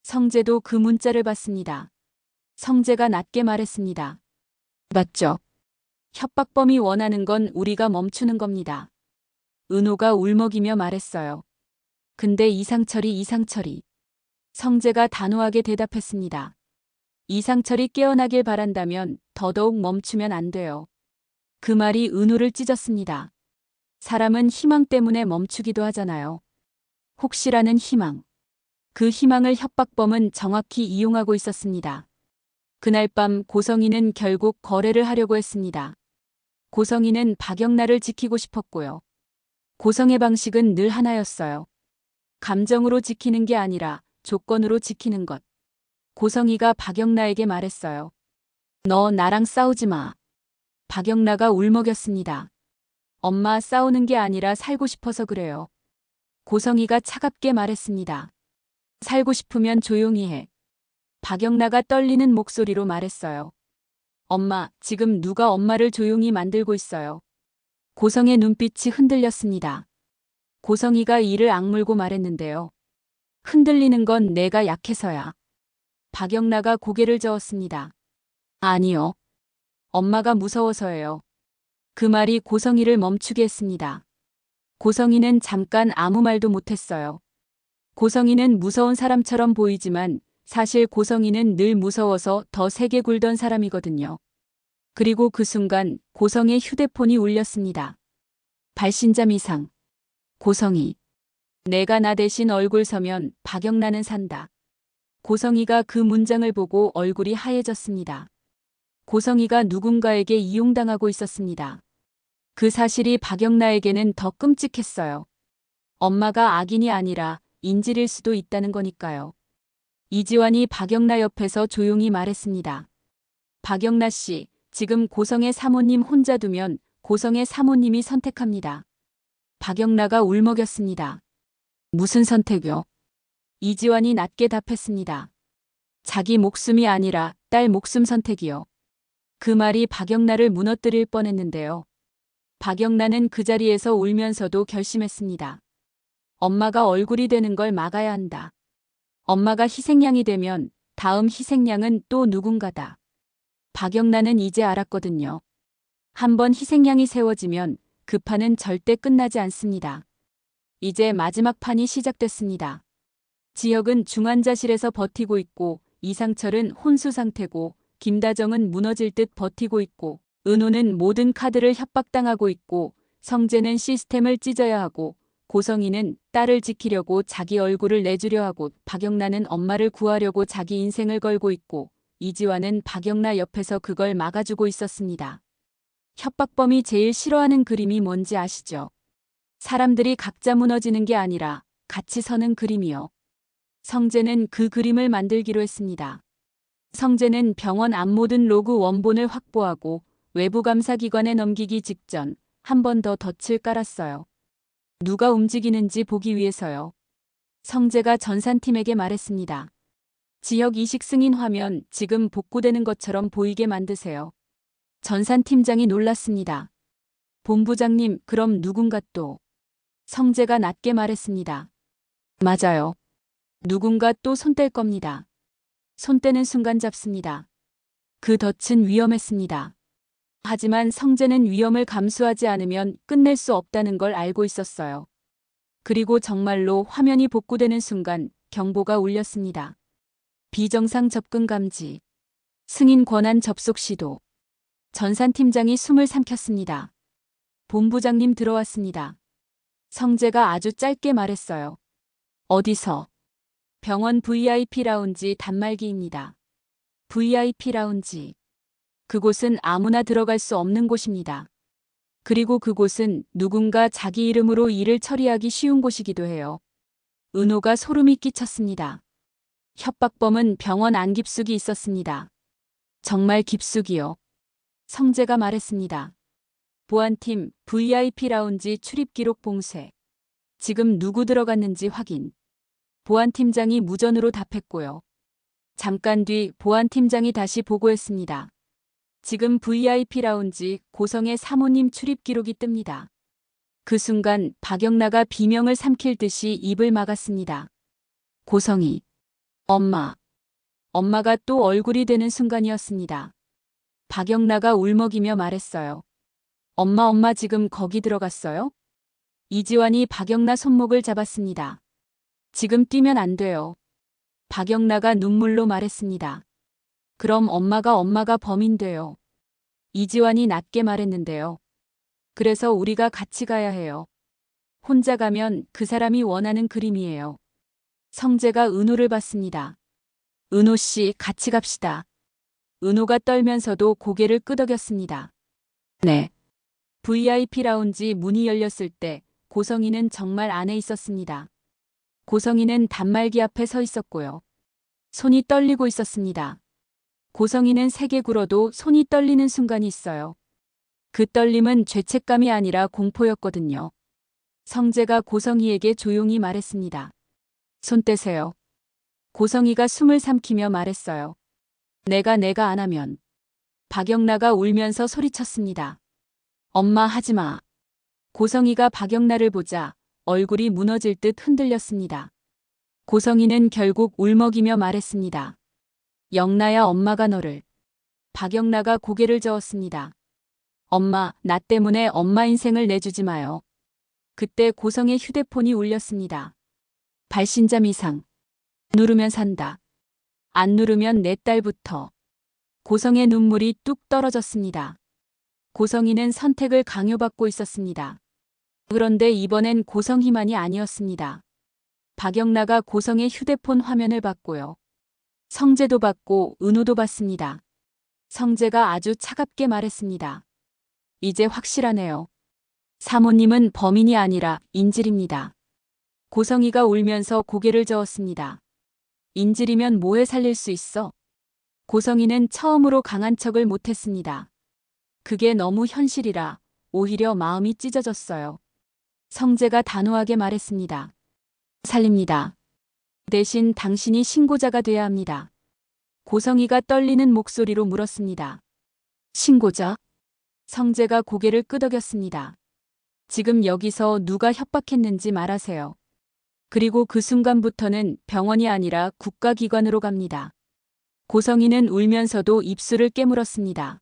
성재도 그 문자를 봤습니다. 성재가 낮게 말했습니다. 맞죠? 협박범이 원하는 건 우리가 멈추는 겁니다. 은호가 울먹이며 말했어요. 근데 이상철이. 성재가 단호하게 대답했습니다. 이상철이 깨어나길 바란다면 더더욱 멈추면 안 돼요. 그 말이 은호를 찢었습니다. 사람은 희망 때문에 멈추기도 하잖아요. 혹시라는 희망. 그 희망을 협박범은 정확히 이용하고 있었습니다. 그날 밤 고성이는 결국 거래를 하려고 했습니다. 고성이는 박영란을 지키고 싶었고요. 고성의 방식은 늘 하나였어요. 감정으로 지키는 게 아니라 조건으로 지키는 것. 고성이가 박영란에게 말했어요. 너 나랑 싸우지 마. 박영란가 울먹였습니다. 엄마 싸우는 게 아니라 살고 싶어서 그래요. 고성이가 차갑게 말했습니다. 살고 싶으면 조용히 해. 박영란가 떨리는 목소리로 말했어요. 엄마, 지금 누가 엄마를 조용히 만들고 있어요. 고성의 눈빛이 흔들렸습니다. 고성이가 이를 악물고 말했는데요. 흔들리는 건 내가 약해서야. 박영란가 고개를 저었습니다. 아니요. 엄마가 무서워서예요. 그 말이 고성이를 멈추게 했습니다. 고성이는 잠깐 아무 말도 못했어요. 고성이는 무서운 사람처럼 보이지만 사실 고성이는 늘 무서워서 더 세게 굴던 사람이거든요. 그리고 그 순간 고성의 휴대폰이 울렸습니다. 발신자 이상. 고성이. 내가 나 대신 얼굴 서면 박영란은 산다. 고성이가 그 문장을 보고 얼굴이 하얘졌습니다. 고성이가 누군가에게 이용당하고 있었습니다. 그 사실이 박영란에게는 더 끔찍했어요. 엄마가 악인이 아니라 인질일 수도 있다는 거니까요. 이지환이 박영란 옆에서 조용히 말했습니다. 박영란 씨, 지금 고성의 사모님 혼자 두면 고성의 사모님이 선택합니다. 박영란가 울먹였습니다. 무슨 선택이요? 이지환이 낮게 답했습니다. 자기 목숨이 아니라 딸 목숨 선택이요. 그 말이 박영란을 무너뜨릴 뻔했는데요. 박영란은 그 자리에서 울면서도 결심했습니다. 엄마가 얼굴이 되는 걸 막아야 한다. 엄마가 희생양이 되면 다음 희생양은 또 누군가다. 박영란은 이제 알았거든요. 한번 희생양이 세워지면 그 판은 절대 끝나지 않습니다. 이제 마지막 판이 시작됐습니다. 지혁은 중환자실에서 버티고 있고 이상철은 혼수 상태고 김다정은 무너질 듯 버티고 있고 은호는 모든 카드를 협박당하고 있고 성재는 시스템을 찢어야 하고 고성이는 딸을 지키려고 자기 얼굴을 내주려 하고 박영란은 엄마를 구하려고 자기 인생을 걸고 있고 이지환은 박영란 옆에서 그걸 막아주고 있었습니다. 협박범이 제일 싫어하는 그림이 뭔지 아시죠? 사람들이 각자 무너지는 게 아니라 같이 서는 그림이요. 성재는 그 그림을 만들기로 했습니다. 성재는 병원 앞 모든 로그 원본을 확보하고 외부 감사기관에 넘기기 직전 한 번 더 덫을 깔았어요. 누가 움직이는지 보기 위해서요. 성재가 전산팀에게 말했습니다. 지역 이식 승인 화면 지금 복구되는 것처럼 보이게 만드세요. 전산팀장이 놀랐습니다. 본부장님, 그럼 누군가 또. 성재가 낮게 말했습니다. 맞아요. 누군가 또 손 뗄 겁니다. 손 떼는 순간 잡습니다. 그 덫은 위험했습니다. 하지만 성재는 위험을 감수하지 않으면 끝낼 수 없다는 걸 알고 있었어요. 그리고 정말로 화면이 복구되는 순간 경보가 울렸습니다. 비정상 접근 감지. 승인 권한 접속 시도. 전산팀장이 숨을 삼켰습니다. 본부장님 들어왔습니다. 성재가 아주 짧게 말했어요. 어디서? 병원 VIP 라운지 단말기입니다. VIP 라운지. 그곳은 아무나 들어갈 수 없는 곳입니다. 그리고 그곳은 누군가 자기 이름으로 일을 처리하기 쉬운 곳이기도 해요. 은호가 소름이 끼쳤습니다. 협박범은 병원 안 깊숙이 있었습니다. 정말 깊숙이요. 성재가 말했습니다. 보안팀 VIP 라운지 출입 기록 봉쇄. 지금 누구 들어갔는지 확인. 보안팀장이 무전으로 답했고요. 잠깐 뒤 보안팀장이 다시 보고했습니다. 지금 VIP 라운지 고성의 사모님 출입 기록이 뜹니다. 그 순간 박영나가 비명을 삼킬 듯이 입을 막았습니다. 고성이. 엄마. 엄마가 또 얼굴이 되는 순간이었습니다. 박영나가 울먹이며 말했어요. 엄마 지금 거기 들어갔어요? 이지환이 박영나 손목을 잡았습니다. 지금 뛰면 안 돼요. 박영나가 눈물로 말했습니다. 그럼 엄마가 범인 돼요. 이지환이 낮게 말했는데요. 그래서 우리가 같이 가야 해요. 혼자 가면 그 사람이 원하는 그림이에요. 성재가 은호를 봤습니다. 은호 씨 같이 갑시다. 은호가 떨면서도 고개를 끄덕였습니다. 네. VIP 라운지 문이 열렸을 때 고성이는 정말 안에 있었습니다. 고성이는 단말기 앞에 서 있었고요. 손이 떨리고 있었습니다. 고성이는 세게 굴어도 손이 떨리는 순간이 있어요. 그 떨림은 죄책감이 아니라 공포였거든요. 성재가 고성이에게 조용히 말했습니다. 손 떼세요. 고성이가 숨을 삼키며 말했어요. 내가 안 하면. 박영나가 울면서 소리쳤습니다. 엄마 하지 마. 고성이가 박영나를 보자 얼굴이 무너질 듯 흔들렸습니다. 고성이는 결국 울먹이며 말했습니다. 영나야 엄마가 너를. 박영나가 고개를 저었습니다. 엄마, 나 때문에 엄마 인생을 내주지 마요. 그때 고성의 휴대폰이 울렸습니다. 발신자 미상. 누르면 산다. 안 누르면 내 딸부터. 고성의 눈물이 뚝 떨어졌습니다. 고성이는 선택을 강요받고 있었습니다. 그런데 이번엔 고성희만이 아니었습니다. 박영나가 고성의 휴대폰 화면을 봤고요. 성재도 봤고 은호도 봤습니다. 성재가 아주 차갑게 말했습니다. 이제 확실하네요. 사모님은 범인이 아니라 인질입니다. 고성이가 울면서 고개를 저었습니다. 인질이면 뭐해 살릴 수 있어? 고성이는 처음으로 강한 척을 못했습니다. 그게 너무 현실이라 오히려 마음이 찢어졌어요. 성재가 단호하게 말했습니다. 살립니다. 대신 당신이 신고자가 돼야 합니다. 고성이가 떨리는 목소리로 물었습니다. 신고자? 성재가 고개를 끄덕였습니다. 지금 여기서 누가 협박했는지 말하세요. 그리고 그 순간부터는 병원이 아니라 국가기관으로 갑니다. 고성이는 울면서도 입술을 깨물었습니다.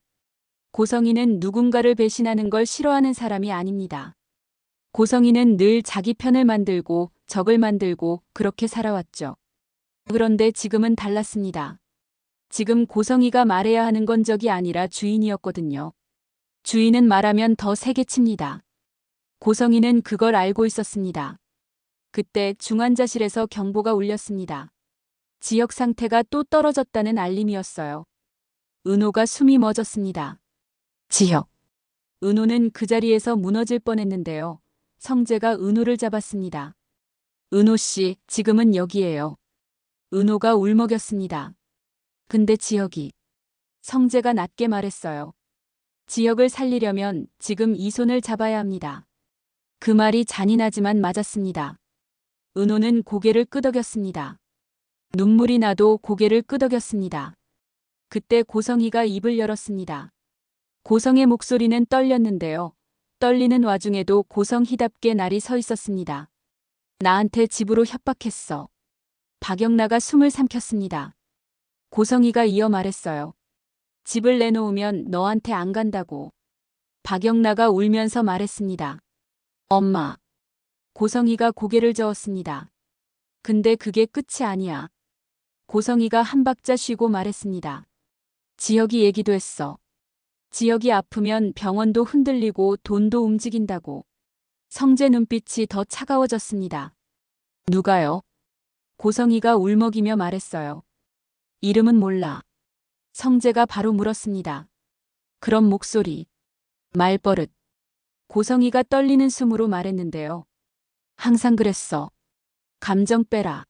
고성이는 누군가를 배신하는 걸 싫어하는 사람이 아닙니다. 고성이는 늘 자기 편을 만들고 적을 만들고 그렇게 살아왔죠. 그런데 지금은 달랐습니다. 지금 고성이가 말해야 하는 건 적이 아니라 주인이었거든요. 주인은 말하면 더 세게 칩니다. 고성이는 그걸 알고 있었습니다. 그때 중환자실에서 경보가 울렸습니다. 지역 상태가 또 떨어졌다는 알림이었어요. 은호가 숨이 멎었습니다. 지역. 은호는 그 자리에서 무너질 뻔했는데요. 성재가 은호를 잡았습니다. 은호 씨, 지금은 여기에요. 은호가 울먹였습니다. 근데 지역이. 성재가 낮게 말했어요. 지역을 살리려면 지금 이 손을 잡아야 합니다. 그 말이 잔인하지만 맞았습니다. 은호는 고개를 끄덕였습니다. 눈물이 나도 고개를 끄덕였습니다. 그때 고성이가 입을 열었습니다. 고성의 목소리는 떨렸는데요. 떨리는 와중에도 고성희답게 날이 서 있었습니다. 나한테 집으로 협박했어. 박영나가 숨을 삼켰습니다. 고성이가 이어 말했어요. 집을 내놓으면 너한테 안 간다고. 박영나가 울면서 말했습니다. 엄마. 고성이가 고개를 저었습니다. 근데 그게 끝이 아니야. 고성이가 한 박자 쉬고 말했습니다. 지혁이 얘기도 했어. 지혁이 아프면 병원도 흔들리고 돈도 움직인다고. 성재 눈빛이 더 차가워졌습니다. 누가요? 고성이가 울먹이며 말했어요. 이름은 몰라. 성재가 바로 물었습니다. 그런 목소리. 말버릇. 고성이가 떨리는 숨으로 말했는데요. 항상 그랬어. 감정 빼라.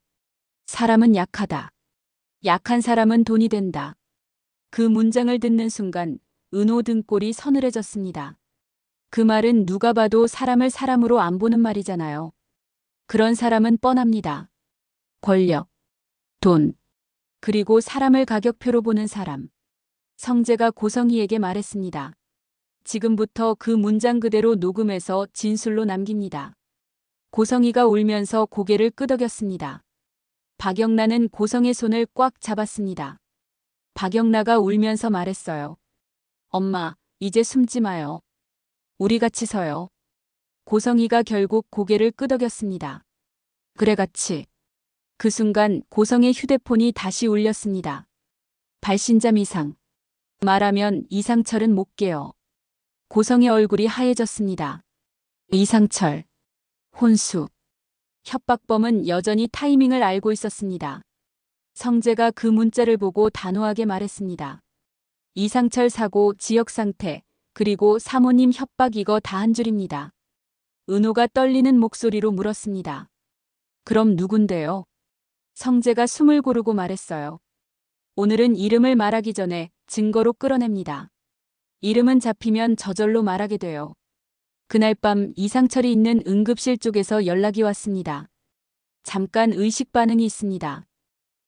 사람은 약하다. 약한 사람은 돈이 된다. 그 문장을 듣는 순간 은호 등골이 서늘해졌습니다. 그 말은 누가 봐도 사람을 사람으로 안 보는 말이잖아요. 그런 사람은 뻔합니다. 권력, 돈, 그리고 사람을 가격표로 보는 사람. 성재가 고성희에게 말했습니다. 지금부터 그 문장 그대로 녹음해서 진술로 남깁니다. 고성희가 울면서 고개를 끄덕였습니다. 박영란은 고성의 손을 꽉 잡았습니다. 박영나가 울면서 말했어요. 엄마, 이제 숨지 마요. 우리 같이 서요. 고성희가 결국 고개를 끄덕였습니다. 그래 같이. 그 순간 고성의 휴대폰이 다시 울렸습니다. 발신자 이상. 말하면 이상철은 못 깨요. 고성의 얼굴이 하얘졌습니다. 이상철. 혼수. 협박범은 여전히 타이밍을 알고 있었습니다. 성재가 그 문자를 보고 단호하게 말했습니다. 이상철 사고, 지역 상태, 그리고 사모님 협박 이거 다 한 줄입니다. 은호가 떨리는 목소리로 물었습니다. 그럼 누군데요? 성재가 숨을 고르고 말했어요. 오늘은 이름을 말하기 전에 증거로 끌어냅니다. 이름은 잡히면 저절로 말하게 돼요. 그날 밤 이상철이 있는 응급실 쪽에서 연락이 왔습니다. 잠깐 의식 반응이 있습니다.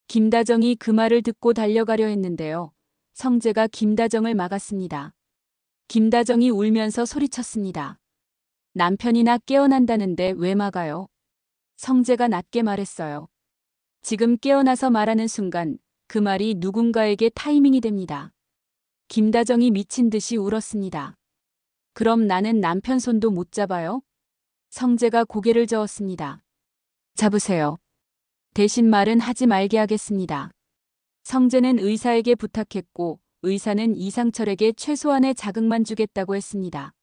김다정이 그 말을 듣고 달려가려 했는데요. 성재가 김다정을 막았습니다. 김다정이 울면서 소리쳤습니다. 남편이나 깨어난다는데 왜 막아요? 성재가 낮게 말했어요. 지금 깨어나서 말하는 순간 그 말이 누군가에게 타이밍이 됩니다. 김다정이 미친 듯이 울었습니다. 그럼 나는 남편 손도 못 잡아요? 성재가 고개를 저었습니다. 잡으세요. 대신 말은 하지 말게 하겠습니다. 성재는 의사에게 부탁했고 의사는 이상철에게 최소한의 자극만 주겠다고 했습니다.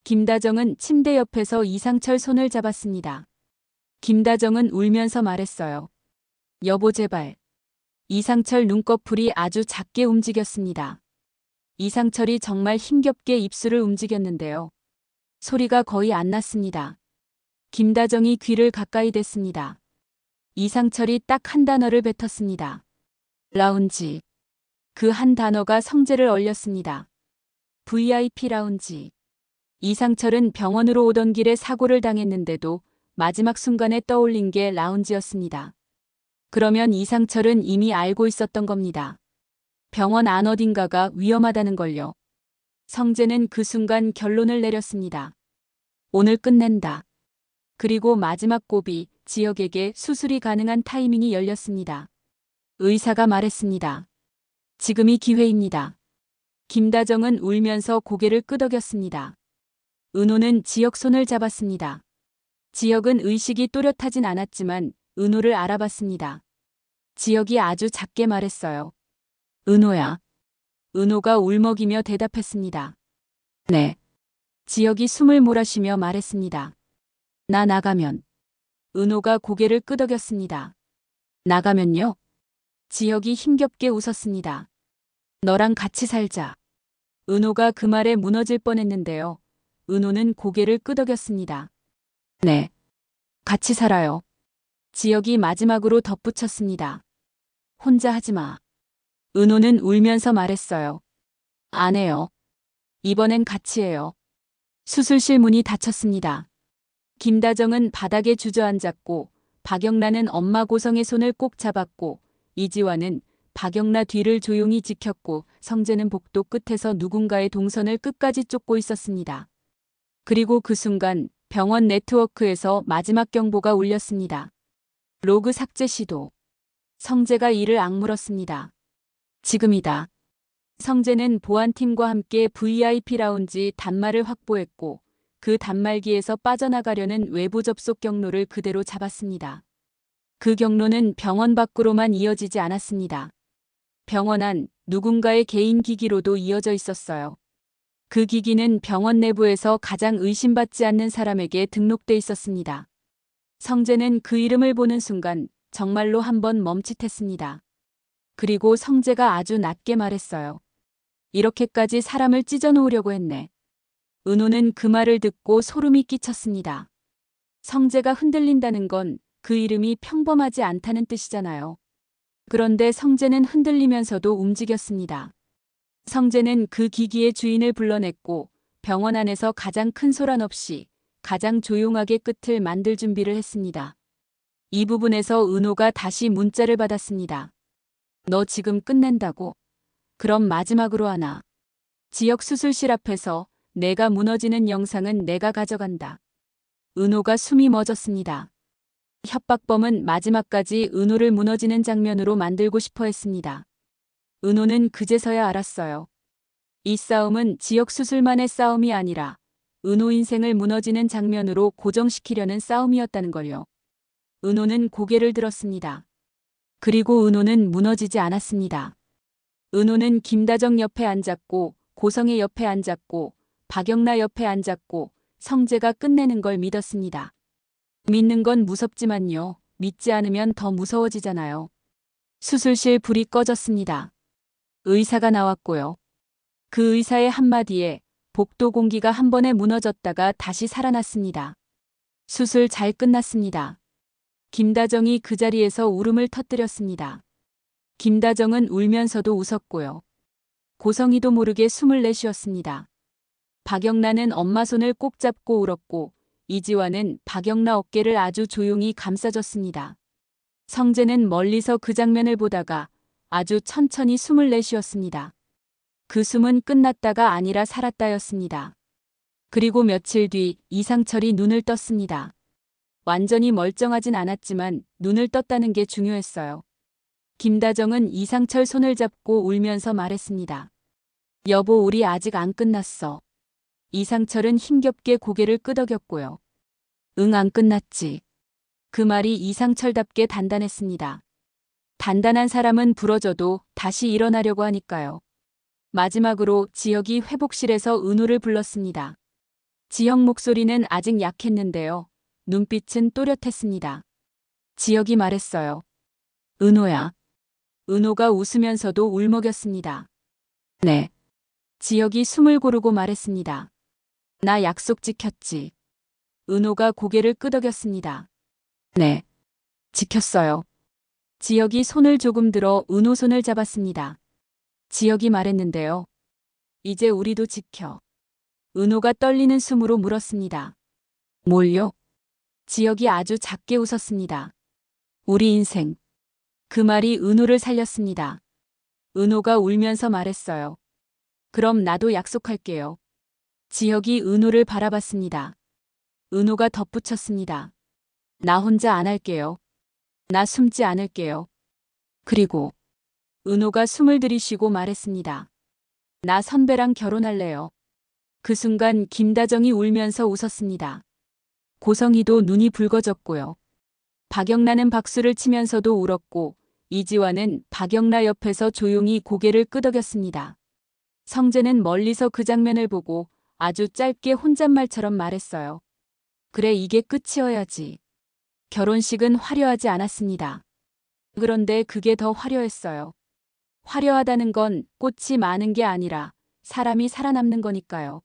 김다정은 침대 옆에서 이상철 손을 잡았습니다. 김다정은 울면서 말했어요. 여보 제발. 이상철 눈꺼풀이 아주 작게 움직였습니다. 이상철이 정말 힘겹게 입술을 움직였는데요. 소리가 거의 안 났습니다. 김다정이 귀를 가까이 댔습니다. 이상철이 딱 한 단어를 뱉었습니다. 라운지. 그 한 단어가 성재를 얼렸습니다. VIP 라운지. 이상철은 병원으로 오던 길에 사고를 당했는데도 마지막 순간에 떠올린 게 라운지였습니다. 그러면 이상철은 이미 알고 있었던 겁니다. 병원 안 어딘가가 위험하다는 걸요. 성재는 그 순간 결론을 내렸습니다. 오늘 끝낸다. 그리고 마지막 고비, 지역에게 수술이 가능한 타이밍이 열렸습니다. 의사가 말했습니다. 지금이 기회입니다. 김다정은 울면서 고개를 끄덕였습니다. 은호는 지역 손을 잡았습니다. 지역은 의식이 또렷하진 않았지만 은호를 알아봤습니다. 지역이 아주 작게 말했어요. 은호야. 은호가 울먹이며 대답했습니다. 네. 지역이 숨을 몰아쉬며 말했습니다. 나 나가면. 은호가 고개를 끄덕였습니다. 나가면요? 지역이 힘겹게 웃었습니다. 너랑 같이 살자. 은호가 그 말에 무너질 뻔했는데요. 은호는 고개를 끄덕였습니다. 네. 같이 살아요. 지역이 마지막으로 덧붙였습니다. 혼자 하지 마. 은호는 울면서 말했어요. 안 해요. 이번엔 같이 해요. 수술실 문이 닫혔습니다. 김다정은 바닥에 주저앉았고 박영란은 엄마 고성의 손을 꼭 잡았고 이지화는 박영라 뒤를 조용히 지켰고 성재는 복도 끝에서 누군가의 동선을 끝까지 쫓고 있었습니다. 그리고 그 순간 병원 네트워크에서 마지막 경보가 울렸습니다. 로그 삭제 시도. 성재가 이를 악물었습니다. 지금이다. 성재는 보안팀과 함께 VIP 라운지 단말을 확보했고 그 단말기에서 빠져나가려는 외부 접속 경로를 그대로 잡았습니다. 그 경로는 병원 밖으로만 이어지지 않았습니다. 병원 안 누군가의 개인 기기로도 이어져 있었어요. 그 기기는 병원 내부에서 가장 의심받지 않는 사람에게 등록돼 있었습니다. 성재는 그 이름을 보는 순간 정말로 한번 멈칫했습니다. 그리고 성재가 아주 낮게 말했어요. 이렇게까지 사람을 찢어놓으려고 했네. 은호는 그 말을 듣고 소름이 끼쳤습니다. 성재가 흔들린다는 건 그 이름이 평범하지 않다는 뜻이잖아요. 그런데 성재는 흔들리면서도 움직였습니다. 성재는 그 기기의 주인을 불러냈고 병원 안에서 가장 큰 소란 없이 가장 조용하게 끝을 만들 준비를 했습니다. 이 부분에서 은호가 다시 문자를 받았습니다. 너 지금 끝낸다고? 그럼 마지막으로 하나. 지역 수술실 앞에서 내가 무너지는 영상은 내가 가져간다. 은호가 숨이 멎었습니다. 협박범은 마지막까지 은호를 무너지는 장면으로 만들고 싶어 했습니다. 은호는 그제서야 알았어요. 이 싸움은 지역 수술만의 싸움이 아니라 은호 인생을 무너지는 장면으로 고정시키려는 싸움이었다는 걸요. 은호는 고개를 들었습니다. 그리고 은호는 무너지지 않았습니다. 은호는 김다정 옆에 앉았고 고성의 옆에 앉았고 박영나 옆에 앉았고 성재가 끝내는 걸 믿었습니다. 믿는 건 무섭지만요. 믿지 않으면 더 무서워지잖아요. 수술실 불이 꺼졌습니다. 의사가 나왔고요. 그 의사의 한마디에 복도 공기가 한 번에 무너졌다가 다시 살아났습니다. 수술 잘 끝났습니다. 김다정이 그 자리에서 울음을 터뜨렸습니다. 김다정은 울면서도 웃었고요. 고성이도 모르게 숨을 내쉬었습니다. 박영란은 엄마 손을 꼭 잡고 울었고 이지환은 박영라 어깨를 아주 조용히 감싸줬습니다. 성재는 멀리서 그 장면을 보다가 아주 천천히 숨을 내쉬었습니다. 그 숨은 끝났다가 아니라 살았다였습니다. 그리고 며칠 뒤 이상철이 눈을 떴습니다. 완전히 멀쩡하진 않았지만 눈을 떴다는 게 중요했어요. 김다정은 이상철 손을 잡고 울면서 말했습니다. 여보, 우리 아직 안 끝났어. 이상철은 힘겹게 고개를 끄덕였고요. 응, 안 끝났지. 그 말이 이상철답게 단단했습니다. 단단한 사람은 부러져도 다시 일어나려고 하니까요. 마지막으로 지혁이 회복실에서 은호를 불렀습니다. 지혁 목소리는 아직 약했는데요. 눈빛은 또렷했습니다. 지혁이 말했어요. 은호야. 은호가 웃으면서도 울먹였습니다. 네. 지혁이 숨을 고르고 말했습니다. 나 약속 지켰지. 은호가 고개를 끄덕였습니다. 네. 지켰어요. 지혁이 손을 조금 들어 은호 손을 잡았습니다. 지혁이 말했는데요. 이제 우리도 지켜. 은호가 떨리는 숨으로 물었습니다. 뭘요? 지혁이 아주 작게 웃었습니다. 우리 인생. 그 말이 은호를 살렸습니다. 은호가 울면서 말했어요. 그럼 나도 약속할게요. 지혁이 은호를 바라봤습니다. 은호가 덧붙였습니다. 나 혼자 안 할게요. 나 숨지 않을게요. 그리고 은호가 숨을 들이쉬고 말했습니다. 나 선배랑 결혼할래요. 그 순간 김다정이 울면서 웃었습니다. 고성이도 눈이 붉어졌고요. 박영란은 박수를 치면서도 울었고 이지환은 박영라 옆에서 조용히 고개를 끄덕였습니다. 성재는 멀리서 그 장면을 보고 아주 짧게 혼잣말처럼 말했어요. 그래, 이게 끝이어야지. 결혼식은 화려하지 않았습니다. 그런데 그게 더 화려했어요. 화려하다는 건 꽃이 많은 게 아니라 사람이 살아남는 거니까요.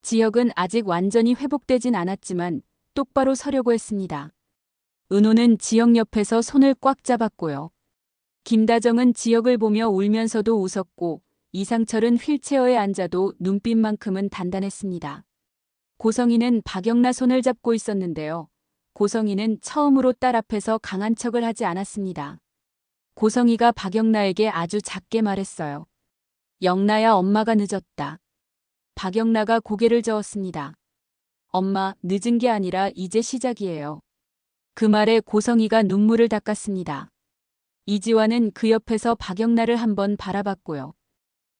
지혁은 아직 완전히 회복되진 않았지만 똑바로 서려고 했습니다. 은호는 지혁 옆에서 손을 꽉 잡았고요. 김다정은 지혁을 보며 울면서도 웃었고 이상철은 휠체어에 앉아도 눈빛만큼은 단단했습니다. 고성이는 박영라 손을 잡고 있었는데요. 고성이는 처음으로 딸 앞에서 강한 척을 하지 않았습니다. 고성이가 박영라에게 아주 작게 말했어요. 영라야, 엄마가 늦었다. 박영라가 고개를 저었습니다. 엄마, 늦은 게 아니라 이제 시작이에요. 그 말에 고성이가 눈물을 닦았습니다. 이지환은 그 옆에서 박영란을 한번 바라봤고요.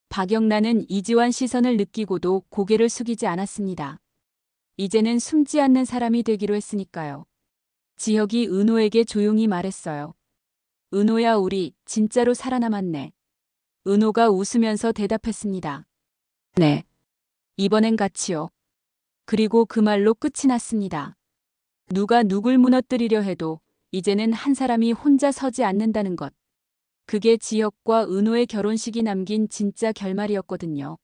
박영란은 이지환 시선을 느끼고도 고개를 숙이지 않았습니다. 이제는 숨지 않는 사람이 되기로 했으니까요. 지혁이 은호에게 조용히 말했어요. 은호야, 우리 진짜로 살아남았네. 은호가 웃으면서 대답했습니다. 네. 이번엔 같이요. 그리고 그 말로 끝이 났습니다. 누가 누굴 무너뜨리려 해도 이제는 한 사람이 혼자 서지 않는다는 것. 그게 지혁과 은호의 결혼식이 남긴 진짜 결말이었거든요.